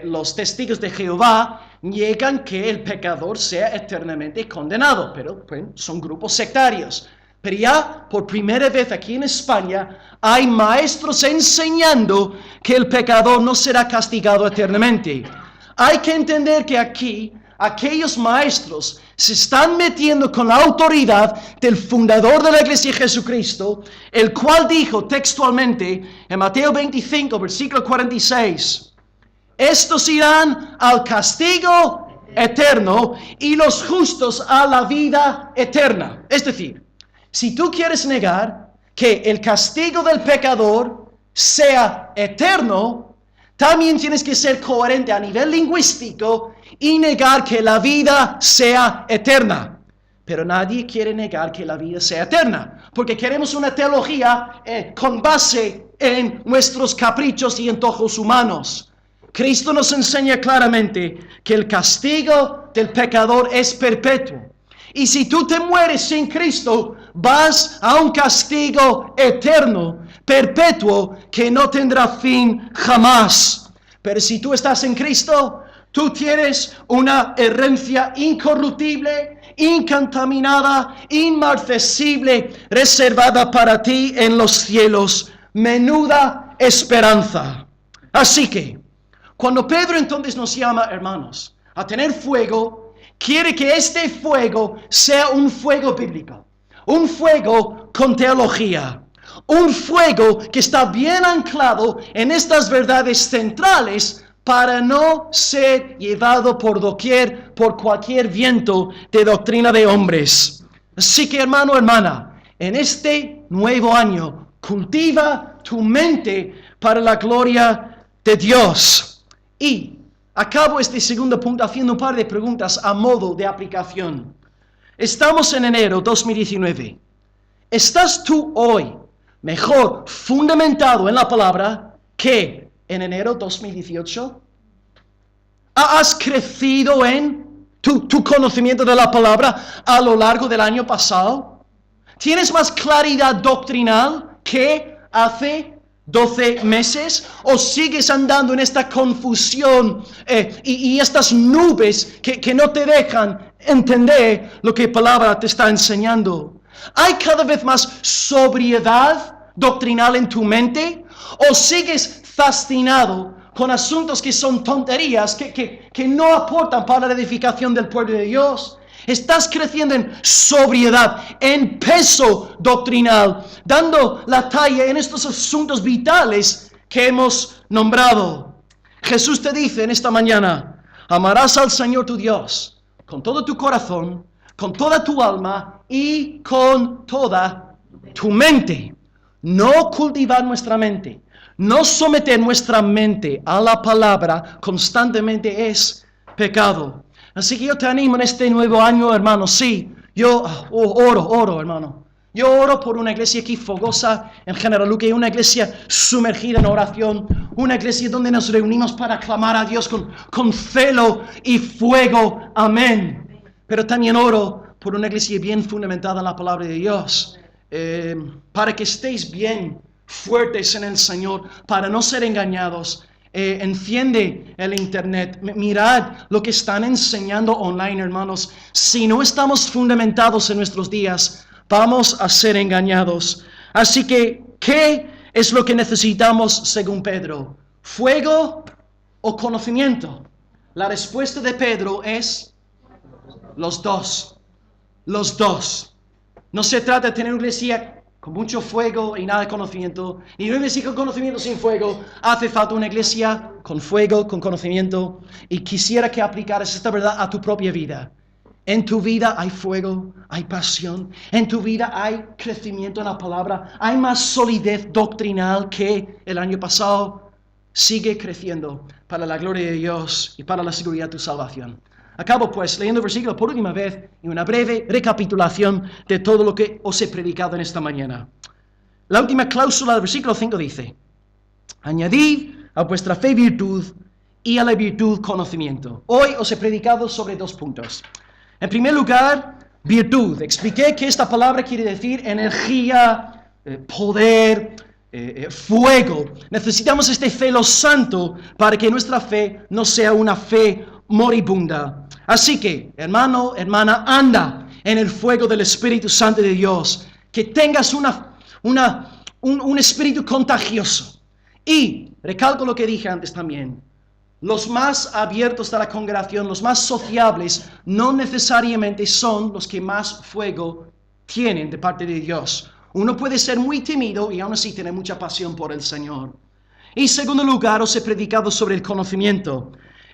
los testigos de Jehová, niegan que el pecador sea eternamente condenado, pero bueno, son grupos sectarios. Pero ya por primera vez aquí en España hay maestros enseñando que el pecador no será castigado eternamente. Hay que entender que aquí aquellos maestros se están metiendo con la autoridad del fundador de la iglesia Jesucristo, el cual dijo textualmente en Mateo 25, versículo 46, estos irán al castigo eterno y los justos a la vida eterna. Es decir, si tú quieres negar que el castigo del pecador sea eterno, también tienes que ser coherente a nivel lingüístico y negar que la vida sea eterna. Pero nadie quiere negar que la vida sea eterna, porque queremos una teología con base en nuestros caprichos y antojos humanos. Cristo nos enseña claramente que el castigo del pecador es perpetuo. Y si tú te mueres sin Cristo, vas a un castigo eterno, perpetuo, que no tendrá fin jamás. Pero si tú estás en Cristo, tú tienes una herencia incorruptible, incontaminada, inmarcesible, reservada para ti en los cielos. Menuda esperanza. Así que, cuando Pedro entonces nos llama, hermanos, a tener fuego, quiere que este fuego sea un fuego bíblico, un fuego con teología, un fuego que está bien anclado en estas verdades centrales para no ser llevado por doquier, por cualquier viento de doctrina de hombres. Así que, hermano, hermana, en este nuevo año, cultiva tu mente para la gloria de Dios. Y acabo este segundo punto haciendo un par de preguntas a modo de aplicación. Estamos en enero 2019. ¿Estás tú hoy mejor fundamentado en la palabra que en enero 2018? ¿Has crecido en tu conocimiento de la palabra a lo largo del año pasado? ¿Tienes más claridad doctrinal que hace 12 meses? ¿O sigues andando en esta confusión y estas nubes que no te dejan entender lo que la palabra te está enseñando? ¿Hay cada vez más sobriedad doctrinal en tu mente? ¿O sigues fascinado con asuntos que son tonterías, que no aportan para la edificación del pueblo de Dios? Estás creciendo en sobriedad, en peso doctrinal, dando la talla en estos asuntos vitales que hemos nombrado. Jesús te dice en esta mañana: amarás al Señor tu Dios con todo tu corazón, con toda tu alma y con toda tu mente. No cultivar nuestra mente, no someter nuestra mente a la palabra constantemente es pecado. Así que yo te animo en este nuevo año, hermano. Sí, yo oro, hermano. Yo oro por una iglesia aquí fogosa en General Luque, una iglesia sumergida en oración, una iglesia donde nos reunimos para clamar a Dios con celo y fuego. Amén. Pero también oro por una iglesia bien fundamentada en la palabra de Dios, para que estéis bien fuertes en el Señor, para no ser engañados. Enciende el internet, mirad lo que están enseñando online, hermanos. Si no estamos fundamentados en nuestros días, vamos a ser engañados. Así que, ¿qué es lo que necesitamos según Pedro? ¿Fuego o conocimiento? La respuesta de Pedro es los dos. Los dos. No se trata de tener una iglesia con mucho fuego y nada de conocimiento, ni una iglesia con conocimiento sin fuego. Hace falta una iglesia con fuego, con conocimiento. Y quisiera que aplicaras esta verdad a tu propia vida. En tu vida hay fuego, hay pasión. En tu vida hay crecimiento en la palabra. Hay más solidez doctrinal que el año pasado. Sigue creciendo para la gloria de Dios y para la seguridad de tu salvación. Acabo pues leyendo el versículo por última vez y una breve recapitulación de todo lo que os he predicado en esta mañana. La última cláusula del versículo 5 dice: añadid a vuestra fe virtud y a la virtud conocimiento. Hoy os he predicado sobre 2 puntos. En primer lugar, virtud. Expliqué que esta palabra quiere decir energía, poder, fuego. Necesitamos este celo santo para que nuestra fe no sea una fe moribunda. Así que, hermano, hermana, anda en el fuego del Espíritu Santo de Dios. Que tengas un espíritu contagioso. Y, recalco lo que dije antes también, los más abiertos de la congregación, los más sociables, no necesariamente son los que más fuego tienen de parte de Dios. Uno puede ser muy tímido y aún así tener mucha pasión por el Señor. Y en segundo lugar, os he predicado sobre el conocimiento.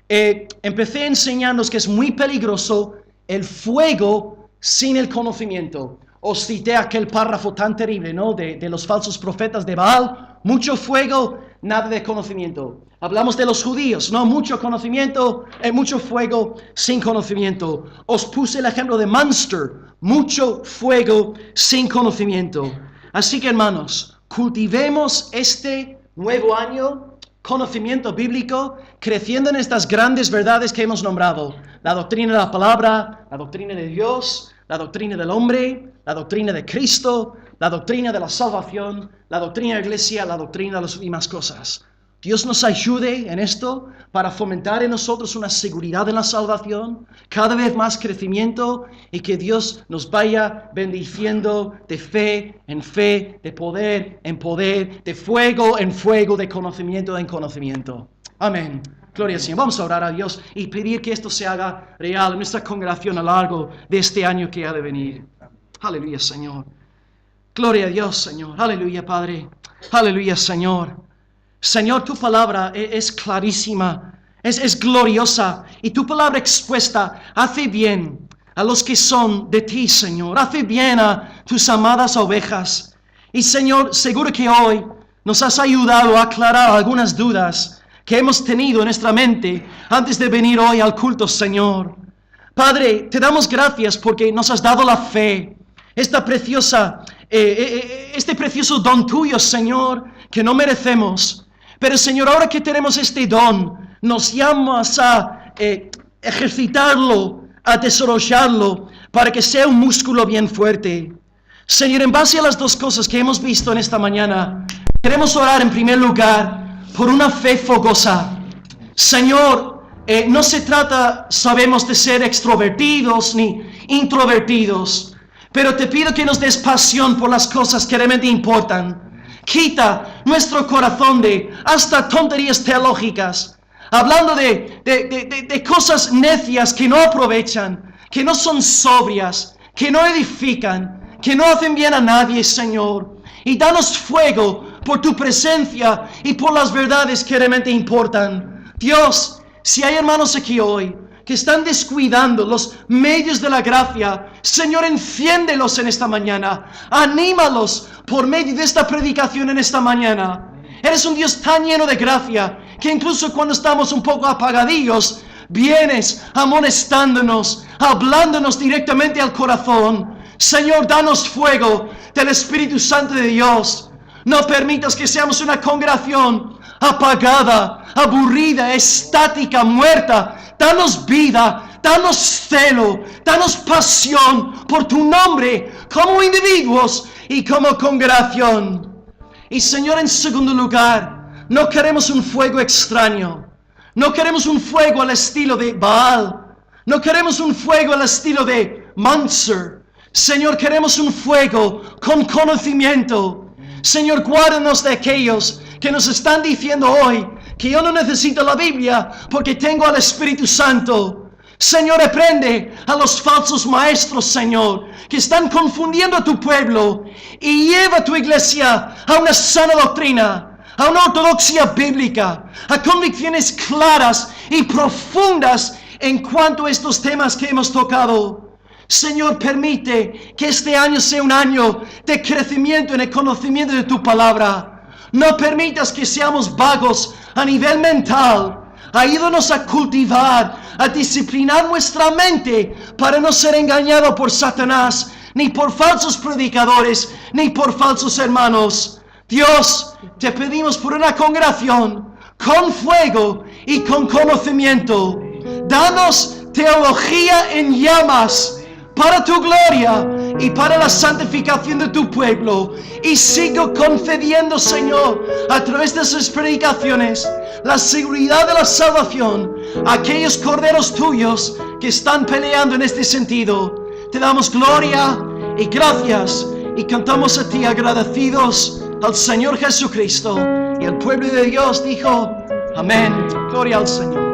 Empecé enseñándoos que es muy peligroso el fuego sin el conocimiento. Os cité aquel párrafo tan terrible, ¿no? De los falsos profetas de Baal. Mucho fuego, nada de conocimiento. Hablamos de los judíos, ¿no? Mucho conocimiento, mucho fuego sin conocimiento. Os puse el ejemplo de Munster. Mucho fuego sin conocimiento. Así que, hermanos, cultivemos este nuevo año conocimiento bíblico, creciendo en estas grandes verdades que hemos nombrado. La doctrina de la palabra, la doctrina de Dios, la doctrina del hombre, la doctrina de Cristo, la doctrina de la salvación, la doctrina de la iglesia, la doctrina de las últimas cosas. Dios nos ayude en esto para fomentar en nosotros una seguridad en la salvación, cada vez más crecimiento, y que Dios nos vaya bendiciendo de fe en fe, de poder en poder, de fuego en fuego, de conocimiento en conocimiento. Amén. Gloria al Señor. Vamos a orar a Dios y pedir que esto se haga real en nuestra congregación a lo largo de este año que ha de venir. Aleluya, Señor. Gloria a Dios, Señor. Aleluya, Padre. Aleluya, Señor. Señor, tu palabra es clarísima, es gloriosa, y tu palabra expuesta hace bien a los que son de ti, Señor. Hace bien a tus amadas ovejas. Y, Señor, seguro que hoy nos has ayudado a aclarar algunas dudas que hemos tenido en nuestra mente antes de venir hoy al culto, Señor. Padre, te damos gracias porque nos has dado la fe, este precioso don tuyo, Señor, que no merecemos. Pero, Señor, ahora que tenemos este don, nos llamas a ejercitarlo, a desarrollarlo, para que sea un músculo bien fuerte. Señor, en base a las dos cosas que hemos visto en esta mañana, queremos orar en primer lugar por una fe fogosa. Señor, no se trata, sabemos, de ser extrovertidos ni introvertidos, pero te pido que nos des pasión por las cosas que realmente importan. Quita nuestro corazón de hasta tonterías teológicas, hablando de cosas necias que no aprovechan, que no son sobrias, que no edifican, que no hacen bien a nadie, Señor. Y danos fuego por tu presencia y por las verdades que realmente importan. Dios, si hay hermanos aquí hoy que están descuidando los medios de la gracia, Señor, enciéndelos en esta mañana. Anímalos por medio de esta predicación en esta mañana. Eres un Dios tan lleno de gracia que incluso cuando estamos un poco apagadillos, vienes amonestándonos, hablándonos directamente al corazón. Señor, danos fuego del Espíritu Santo de Dios. No permitas que seamos una congregación apagada, aburrida, estática, muerta. Danos vida, danos celo, danos pasión por tu nombre como individuos y como congregación. Y, Señor, en segundo lugar, no queremos un fuego extraño. No queremos un fuego al estilo de Baal. No queremos un fuego al estilo de Munster. Señor, queremos un fuego con conocimiento. Señor, guárdanos de aquellos que nos están diciendo hoy que yo no necesito la Biblia porque tengo al Espíritu Santo. Señor, reprende a los falsos maestros, Señor, que están confundiendo a tu pueblo, y lleva a tu iglesia a una sana doctrina, a una ortodoxia bíblica, a convicciones claras y profundas en cuanto a estos temas que hemos tocado. Señor, permite que este año sea un año de crecimiento en el conocimiento de tu palabra. No permitas que seamos vagos a nivel mental. Ayúdanos a cultivar, a disciplinar nuestra mente para no ser engañado por Satanás, ni por falsos predicadores, ni por falsos hermanos. Dios, te pedimos por una congregación con fuego y con conocimiento. Danos teología en llamas para tu gloria y para la santificación de tu pueblo. Y sigo concediendo, Señor, a través de sus predicaciones, la seguridad de la salvación a aquellos corderos tuyos que están peleando en este sentido. Te damos gloria y gracias y cantamos a ti agradecidos al Señor Jesucristo. Y el pueblo de Dios dijo, amén. Gloria al Señor.